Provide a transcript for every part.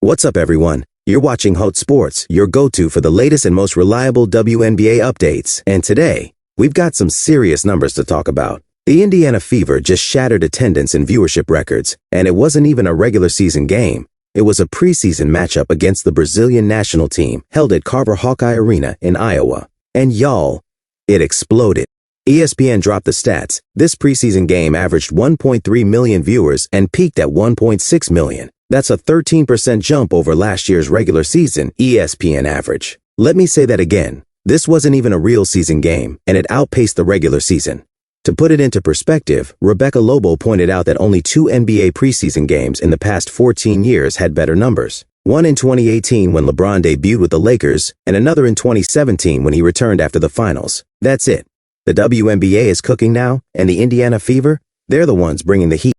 What's up, everyone? You're watching Haute Sports, your go-to for the latest and most reliable WNBA updates. And today, we've got some serious numbers to talk about. The Indiana Fever just shattered attendance and viewership records, and it wasn't even a regular season game. It was a preseason matchup against the Brazilian national team held at Carver Hawkeye Arena in Iowa. And y'all, it exploded. ESPN dropped the stats. This preseason game averaged 1.3 million viewers and peaked at 1.6 million. That's a 13% jump over last year's regular season ESPN average. Let me say that again. This wasn't even a real season game, and it outpaced the regular season. To put it into perspective, Rebecca Lobo pointed out that only 2 NBA preseason games in the past 14 years had better numbers. One in 2018 when LeBron debuted with the Lakers, and another in 2017 when he returned after the finals. That's it. The WNBA is cooking now, and the Indiana Fever, they're the ones bringing the heat.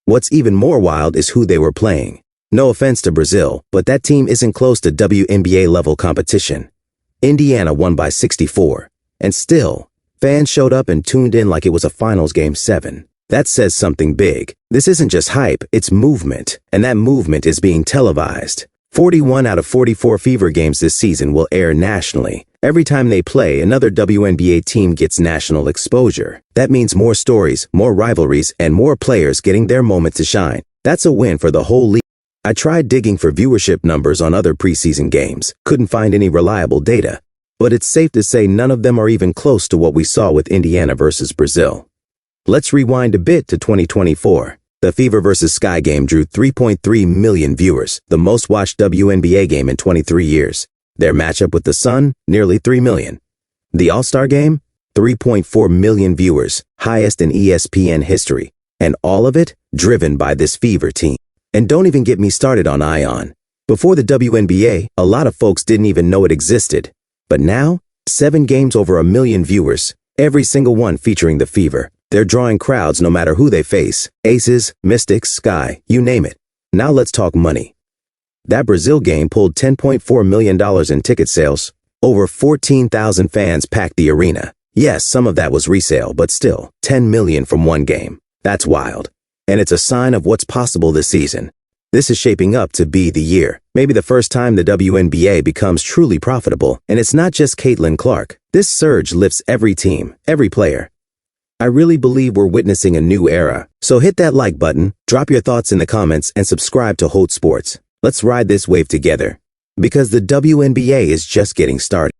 What's even more wild is who they were playing. No offense to Brazil, but that team isn't close to WNBA level competition. Indiana won by 64. And still, fans showed up and tuned in like it was a finals game 7. That says something big. This isn't just hype, it's movement. And that movement is being televised. 41 out of 44 Fever games this season will air nationally. Every time they play, another WNBA team gets national exposure. That means more stories, more rivalries, and more players getting their moment to shine. That's a win for the whole league. I tried digging for viewership numbers on other preseason games. Couldn't find any reliable data. But it's safe to say none of them are even close to what we saw with Indiana versus Brazil. Let's rewind a bit to 2024. The Fever vs. Sky game drew 3.3 million viewers, the most watched WNBA game in 23 years. Their matchup with the Sun, nearly 3 million. The All-Star game, 3.4 million viewers, highest in ESPN history. And all of it driven by this Fever team. And don't even get me started on Ion. Before the WNBA, a lot of folks didn't even know it existed. But now, 7 games over 1 million viewers, every single one featuring the Fever. They're drawing crowds no matter who they face. Aces, Mystics, Sky, you name it. Now let's talk money. That Brazil game pulled $10.4 million in ticket sales. Over 14,000 fans packed the arena. Yes, some of that was resale, but still, 10 million from one game. That's wild. And it's a sign of what's possible this season. This is shaping up to be the year. Maybe the first time the WNBA becomes truly profitable. And it's not just Caitlin Clark. This surge lifts every team, every player. I really believe we're witnessing a new era. So hit that like button, drop your thoughts in the comments, and subscribe to Haute Sports. Let's ride this wave together. Because the WNBA is just getting started.